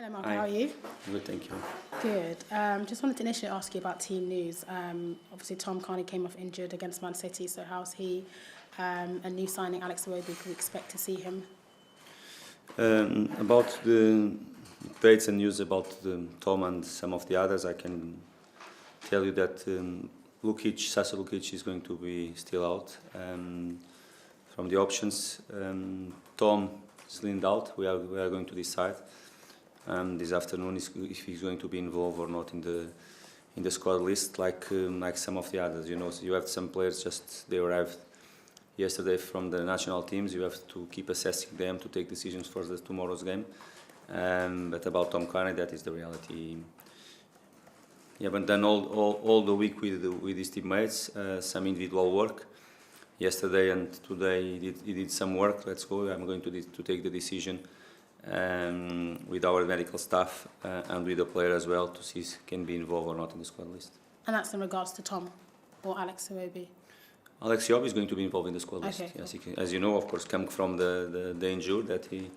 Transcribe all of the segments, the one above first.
Hello, Mark. Hi. How are you? Good, thank you. Good. Just wanted to initially ask you about team news. Obviously, Tom Carney came off injured against Man City, so how's he? A new signing, Alex Iwobi, could we expect to see him? About the updates and news about Tom and some of the others, I can tell you that Sasa Lukic is going to be still out. From the options, Tom is leaned out. We are going to decide this afternoon if he's going to be involved or not in the squad list, like some of the others. You know, so you have some players they arrived yesterday from the national teams. You have to keep assessing them to take decisions for tomorrow's game. But about Tom Carney, that is the reality. He haven't done all the week with his teammates, some individual work. Yesterday and today he did some work. Let's go. I'm going to take the decision with our medical staff and with the player as well to see if he can be involved or not in the squad list. And that's in regards to Tom or Alex Iwobi? Alex Iwobi is going to be involved in the squad list. Okay, Yes, as you know, of course, come from the injury that he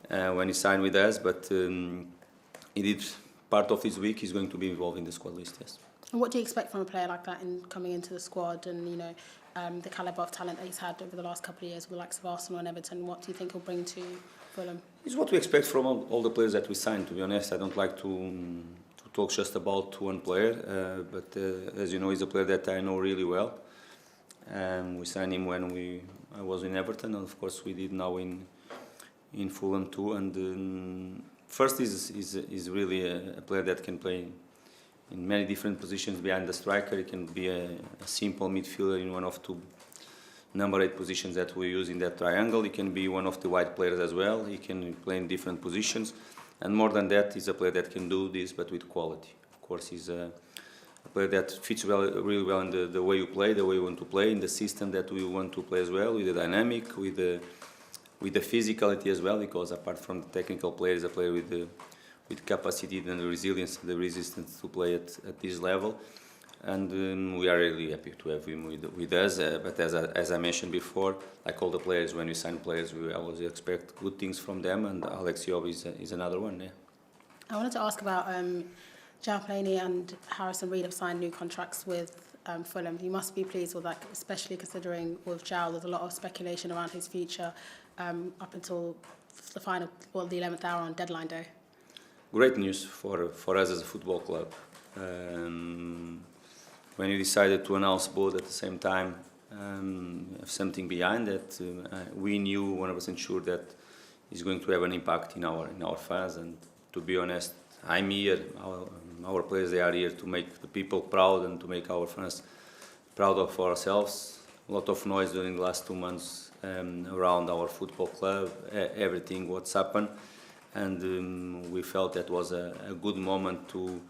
when he signed with us, but he did part of his week. He's going to be involved in the squad list. Yes. And what do you expect from a player like that in coming into the squad, and the calibre of talent that he's had over the last couple of years with the likes of Arsenal and Everton? What do you think he'll bring to Fulham? It's what we expect from all the players that we signed. To be honest, I don't like to talk just about one player, but as you know, he's a player that I know really well. We signed him when I was in Everton, and of course we did now in Fulham too. And first, is really a player that can play in many different positions behind the striker. He can be a simple midfielder in one of two number 8 positions that we use in that triangle. He can be one of the wide players as well. He can play in different positions, and more than that, he's a player that can do this but with quality. Of course, he's a player that fits really well in the way you play, the way you want to play, in the system that we want to play as well, with the dynamic, with the physicality as well, because apart from the technical player, he's a player with capacity and the resilience, the resistance to play at this level. And we are really happy to have him with us. But as I mentioned before, like all the players, when we sign players, we always expect good things from them, and Alex Iwobi is another one. Yeah. I wanted to ask about João Pellegrini and Harrison Reed have signed new contracts with Fulham. You must be pleased with that, especially considering with João, there's a lot of speculation around his future up until the final, the 11th hour on deadline day. Great news for us as a football club. When you decided to announce both at the same time, something behind that, we knew 100% sure that it's going to have an impact in our fans. And to be honest, I'm here. Our players, they are here to make the people proud and to make our fans proud of ourselves. A lot of noise during the last 2 months around our football club, everything what's happened, and we felt that was a good moment to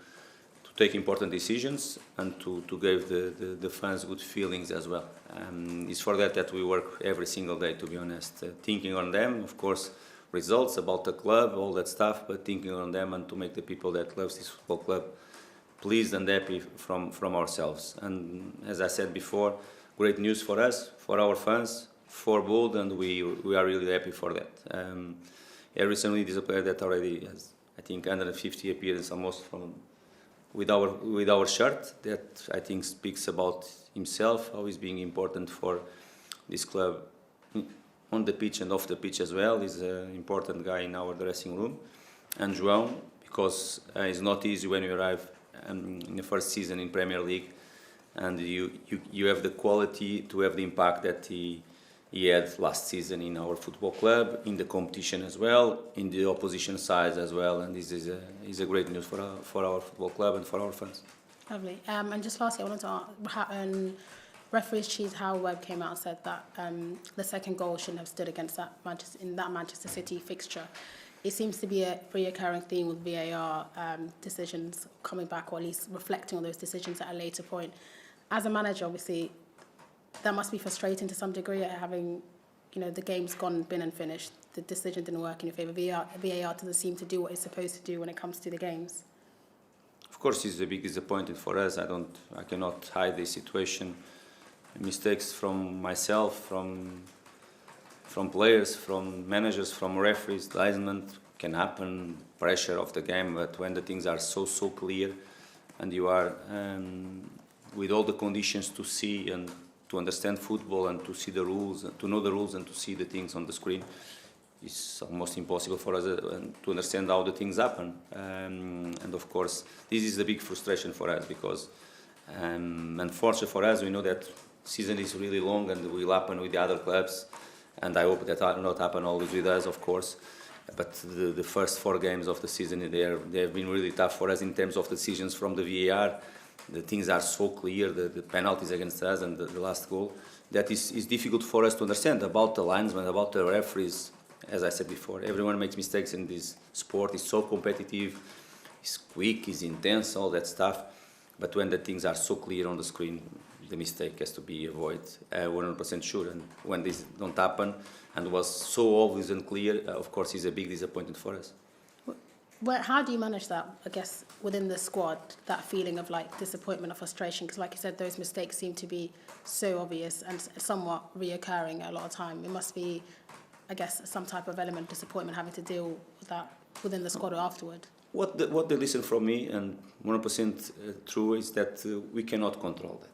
take important decisions and to give the fans good feelings as well. It's for that we work every single day, to be honest, thinking on them, of course, results about the club, all that stuff, but thinking on them and to make the people that love this football club pleased and happy from ourselves. And as I said before, great news for us, for our fans, for both, and we are really happy for that. Harrison Reed is a player that already has, I think, 150 appearances almost with our shirt. That I think speaks about himself, how he's being important for this club on the pitch and off the pitch as well. He's an important guy in our dressing room. And João, because it's not easy when you arrive in the first season in Premier League and you have the quality to have the impact that he had last season in our football club, in the competition as well, in the opposition side as well, and this is a great news for our football club and for our fans. Lovely. And just lastly, I wanted to ask, referee's chief Howard Webb came out and said that the second goal shouldn't have stood against that Manchester City fixture. It seems to be a recurring theme with VAR decisions coming back, or at least reflecting on those decisions at a later point. As a manager, obviously, that must be frustrating to some degree, having, the game's been and finished. The decision didn't work in your favour. VAR doesn't seem to do what it's supposed to do when it comes to the games. Of course, it's a big disappointment for us. I cannot hide the situation. Mistakes from myself, from players, from managers, from referees, linesmen, can happen, pressure of the game, but when the things are so clear and you are with all the conditions to see and to understand football and to see the rules, to know the rules and to see the things on the screen, it's almost impossible for us to understand how the things happen. And of course, this is the big frustration for us because, unfortunately for us, we know that season is really long and will happen with the other clubs. And I hope that will not happen always with us, of course. But the first 4 games of the season, they have been really tough for us in terms of decisions from the VAR. The things are so clear, the penalties against us and the last goal, that is difficult for us to understand about the linesmen, about the referees. As I said before, everyone makes mistakes in this sport. It's so competitive, it's quick, it's intense, all that stuff. But when the things are so clear on the screen, the mistake has to be avoided, 100% sure. And when this don't happen and was so obvious and clear, of course, it's a big disappointment for us. How do you manage that, I guess, within the squad, that feeling of like disappointment or frustration? Because like you said, those mistakes seem to be so obvious and somewhat reoccurring a lot of time. It must be, I guess, some type of element of disappointment having to deal with that within the squad or afterward. What they listen from me, and 100% true, is that we cannot control that.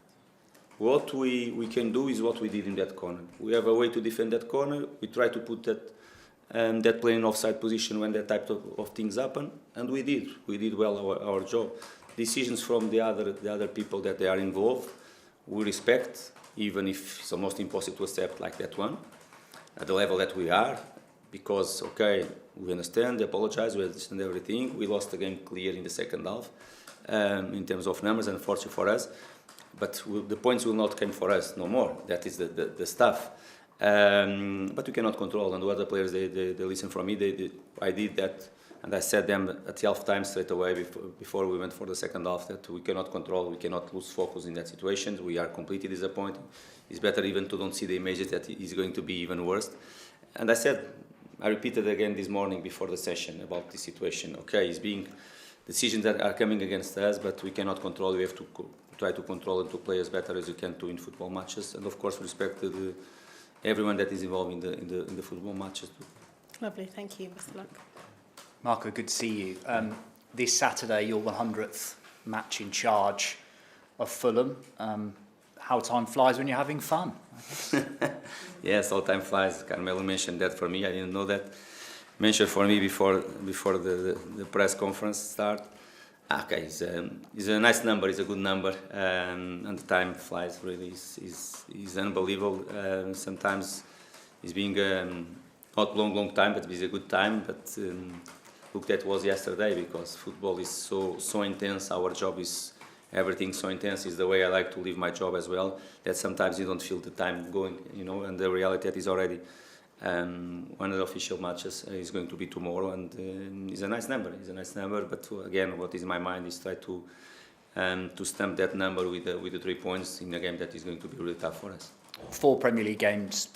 What we can do is what we did in that corner. We have a way to defend that corner. We try to put that player in offside position when that type of things happen, and we did. We did well our job. Decisions from the other people that they are involved, we respect, even if it's almost impossible to accept like that one, at the level that we are, because, okay, we understand, they apologize, we understand everything. We lost the game clear in the second half in terms of numbers, unfortunately for us. But the points will not come for us no more. That is the stuff. But we cannot control. And the other players, they listen from me. I did that, and I said them at the half time straight away before we went for the second half that we cannot control, we cannot lose focus in that situation. We are completely disappointed. It's better even to don't see the images that is going to be even worse. And I repeated again this morning before the session about this situation. Okay, it's being decisions that are coming against us, but we cannot control. We have to try to control and to play as better as you can to in football matches, and of course respect everyone that is involved in the football matches too. Lovely, thank you, Mr. Luck. Marco, good to see you. This Saturday, your 100th match in charge of Fulham. How time flies when you're having fun. Yes, all time flies. Carmelo mentioned that for me. I didn't know that. Mentioned for me before the press conference start. Okay, it's a nice number. It's a good number, and the time flies. Really, is unbelievable. Sometimes it's being not long time, but it's a good time. But look, that was yesterday because football is so intense. Our job is everything so intense. Is the way I like to live my job as well. That sometimes you don't feel the time going, and the reality that is already. One of the official matches is going to be tomorrow, and it's a nice number. It's a nice number, but again, what is in my mind is try to stamp that number with the 3 points in a game that is going to be really tough for us. 4 Premier League games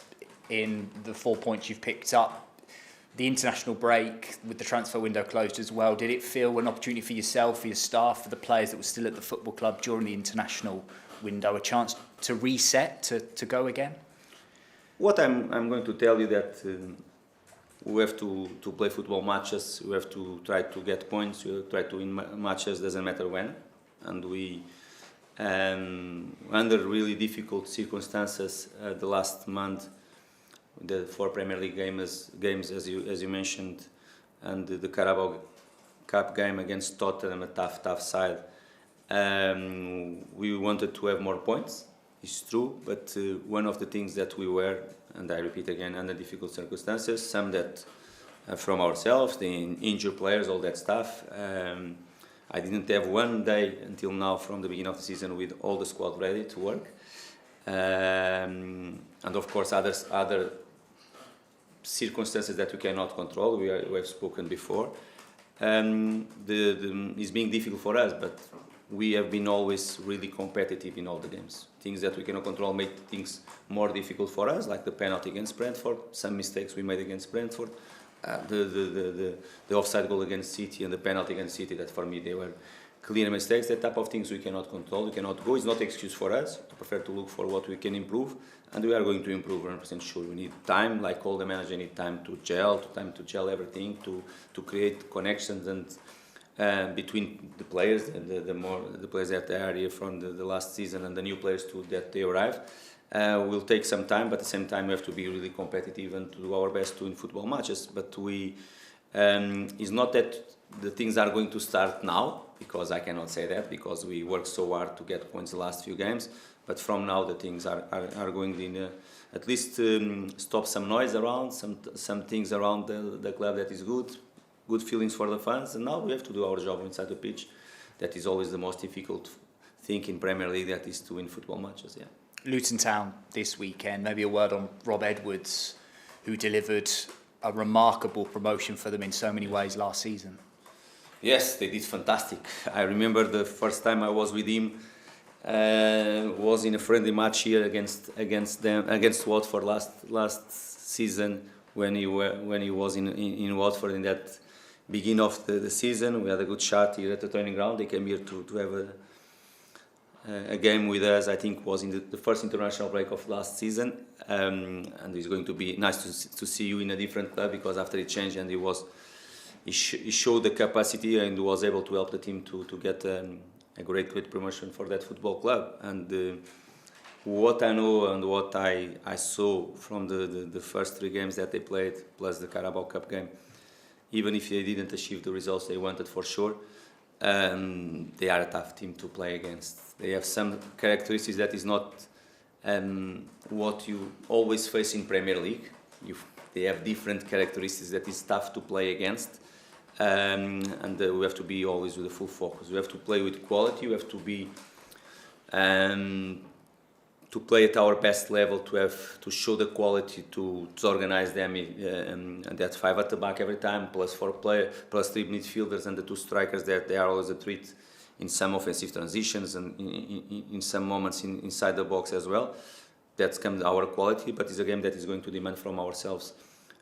in the 4 points you've picked up. The international break with the transfer window closed as well. Did it feel an opportunity for yourself, for your staff, for the players that were still at the football club during the international window, a chance to reset, to go again? What I'm going to tell you that we have to play football matches. We have to try to get points. We try to win matches. Doesn't matter when. And we, under really difficult circumstances, the last month, the 4 Premier League games as you mentioned, and the Carabao Cup game against Tottenham, a tough side. We wanted to have more points. It's true, but one of the things that we were, and I repeat again, under difficult circumstances, some that from ourselves, the injured players, all that stuff. I didn't have one day until now from the beginning of the season with all the squad ready to work. And of course other circumstances that we cannot control, we have spoken before. It's being difficult for us, but we have been always really competitive in all the games. Things that we cannot control make things more difficult for us, like the penalty against Brentford, some mistakes we made against Brentford, the offside goal against City and the penalty against City, that for me they were clear mistakes. That type of things we cannot control, we cannot go. It's not an excuse for us. I prefer to look for what we can improve, and we are going to improve. 100% sure. We need time, like all the managers need time to gel everything, to create connections and between the players and the players that are here from the last season and the new players that they arrive. Will take some time, but at the same time we have to be really competitive and to do our best to win football matches. But it's not that the things are going to start now, because I cannot say that, because we worked so hard to get points the last few games. But from now the things are going in at least stop some noise around, some things around the club that is good feelings for the fans. And now we have to do our job inside the pitch. That is always the most difficult thing in Premier League, that is to win football matches. Yeah. Luton Town this weekend, maybe a word on Rob Edwards, who delivered a remarkable promotion for them in so many ways last season. Yes, they did fantastic. I remember the first time I was with him was in a friendly match here against Watford last season when he was in Watford in that beginning of the season. We had a good shot here at the training ground. They came here to have a game with us. I think was in the first international break of last season, and it's going to be nice to see you in a different club, because after he changed and he showed the capacity and was able to help the team to get a great promotion for that football club. And what I know and what I saw from the first 3 games that they played, plus the Carabao Cup game, even if they didn't achieve the results they wanted for sure, they are a tough team to play against. They have some characteristics that is not what you always face in Premier League. They have different characteristics that is tough to play against, and we have to be always with a full focus. We have to play with quality. We have to be to play at our best level, to show the quality, to organize them, and that 5 at the back every time, plus 4 players, plus 3 midfielders and the 2 strikers. That they are always a threat in some offensive transitions and in some moments inside the box as well. That's come our quality, but it's a game that is going to demand from ourselves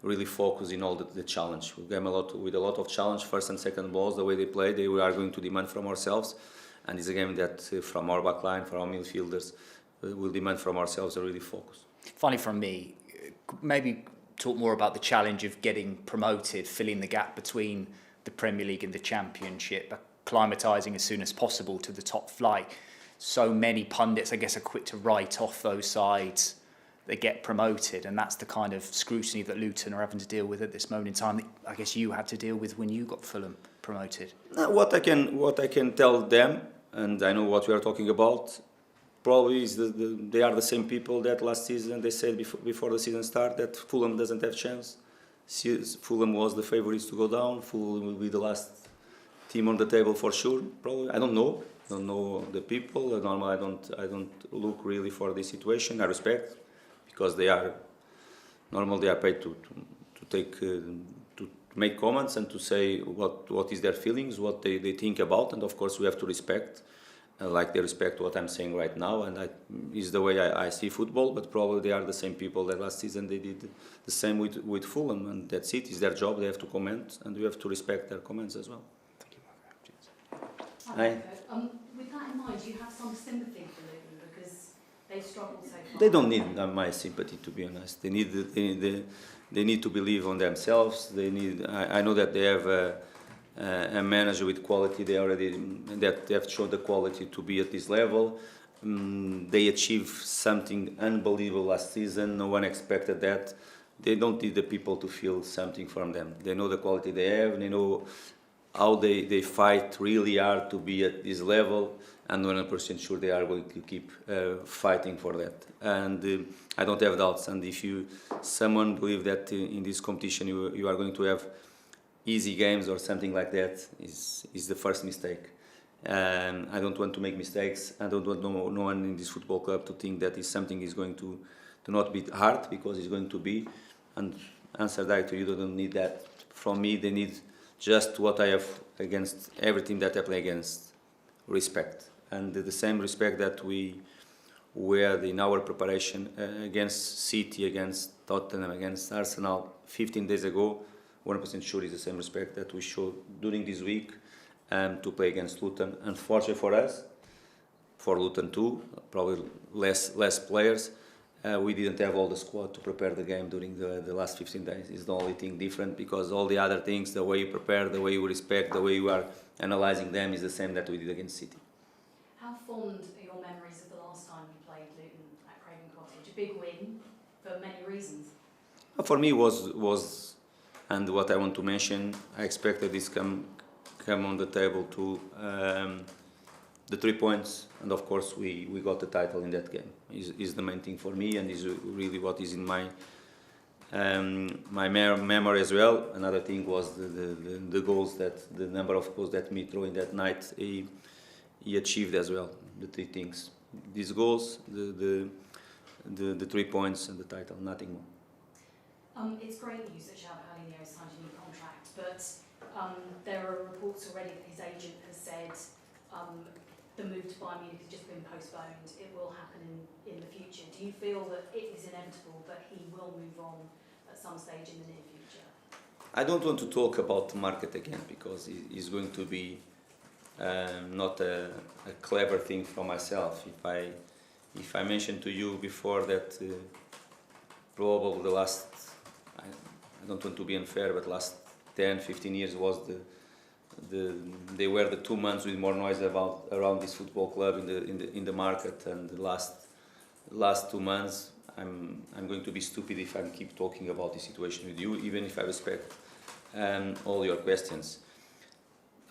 really focus in all the challenge. We game with a lot of challenge, first and second balls, the way they play, we are going to demand from ourselves, and it's a game that from our back line, from our midfielders, will demand from ourselves a really focus. Finally from me, maybe talk more about the challenge of getting promoted, filling the gap between the Premier League and the Championship, acclimatising as soon as possible to the top flight. So many pundits, I guess, are quick to write off those sides that get promoted, and that's the kind of scrutiny that Luton are having to deal with at this moment in time that I guess you had to deal with when you got Fulham promoted. What I can tell them, and I know what we are talking about, probably is they are the same people that last season they said before the season start that Fulham doesn't have chance. Fulham was the favourites to go down. Fulham will be the last team on the table for sure. Probably, I don't know the people. Normally, I don't look really for this situation. I respect, because they are paid to make comments and to say what is their feelings, what they think about, and of course we have to respect. Like they respect what I'm saying right now, and is the way I see football. But probably they are the same people that last season they did the same with Fulham, and that's it. It's their job. They have to comment, and we have to respect their comments as well. Thank you. With that in mind, do you have some sympathy for Luton because they struggled so far? They don't need my sympathy, to be honest. They need to believe on themselves. I know that they have a manager with quality. They have shown the quality to be at this level. They achieved something unbelievable last season. No one expected that. They don't need the people to feel something from them. They know the quality they have. They know how they fight really hard to be at this level, and 100% sure they are going to keep fighting for that. And I don't have doubts. And if someone believe that in this competition you are going to have easy games or something like that, is the first mistake. I don't want to make mistakes. I don't want no one in this football club to think that something is going to not be hard, because it's going to be. And answer that to you, they don't need that from me. They need just what I have against every team that I play against: respect, and the same respect that we had in our preparation against City, against Tottenham, against Arsenal 15 days ago. 100% sure is the same respect that we showed during this week to play against Luton. Unfortunately for us, for Luton too, probably less players, we didn't have all the squad to prepare the game during the last 15 days. It's the only thing different, because all the other things, the way you prepare, the way you respect, the way you are analyzing them, is the same that we did against City. How fond are your memories of the last time you played Luton at Craven Cottage? A big win for many reasons. For me was, and what I want to mention, I expected this come on the table to the 3 points, and of course we got the title in that game. Is the main thing for me, and is really what is in my memory as well. Another thing was the goals, that the number of goals that Mitro in that night he achieved as well. The 3 things: these goals, the 3 points, and the title. Nothing more. It's great news that Xabi Alonso signed a new contract, but there are reports already that his agent has said the move to Bayern Munich has just been postponed. It will happen in the future. Do you feel that it is inevitable that he will move on at some stage in the near future? I don't want to talk about the market again, because it's going to be not a clever thing for myself. If I mentioned to you before that probably the last, I don't want to be unfair, but last 10, 15 years was they were the 2 months with more noise around this football club in the market, and the last 2 months I'm going to be stupid if I keep talking about this situation with you, even if I respect all your questions.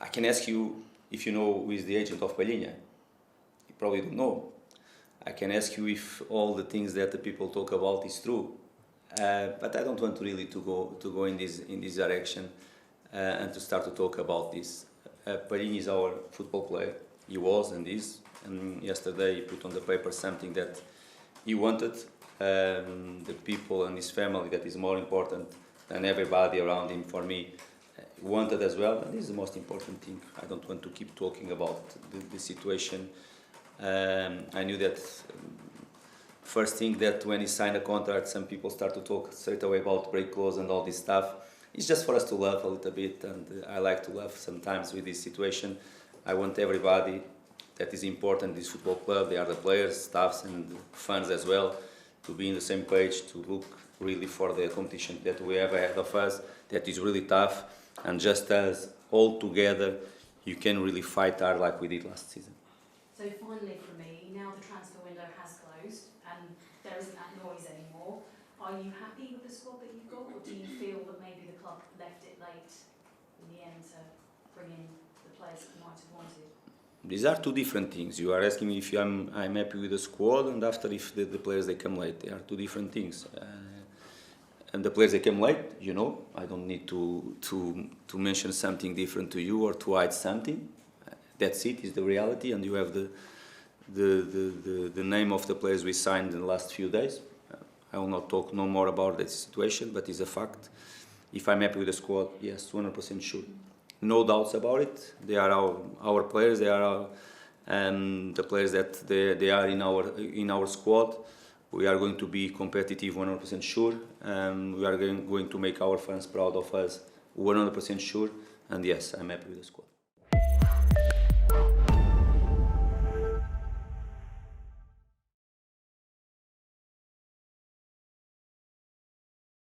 I can ask you if you know who is the agent of Palhinha. You probably don't know. I can ask you if all the things that the people talk about is true, but I don't want really to go in this direction and to start to talk about this. Palhinha is our football player. He was and is, and yesterday he put on the paper something that he wanted. The people and his family, that is more important than everybody around him, for me, wanted as well, and this is the most important thing. I don't want to keep talking about the situation. I knew that first thing, that when he signed a contract, some people start to talk straight away about break clause and all this stuff. It's just for us to laugh a little bit, and I like to laugh sometimes with this situation. I want everybody that is important in this football club, they are the players, staffs and fans as well, to be in the same page, to look really for the competition that we have ahead of us, that is really tough, and just as all together you can really fight hard like we did last season. So finally for me, now the transfer window has closed and there isn't that noise anymore, are you happy with the squad that you've got, or do you feel that maybe the club left it late in the end to bring in the players that you might have wanted? These are two different things. You are asking me if I'm happy with the squad, and after if the players they come late. They are two different things. And the players they came late, you know, I don't need to mention something different to you or to hide something. That's it. Is the reality, and you have the name of the players we signed in the last few days. I will not talk no more about that situation, but it's a fact. If I'm happy with the squad, yes, 100% sure. No doubts about it. They are our players. They are the players that they are in our squad. We are going to be competitive, 100% sure. We are going to make our fans proud of us, 100% sure. And yes, I'm happy with the squad.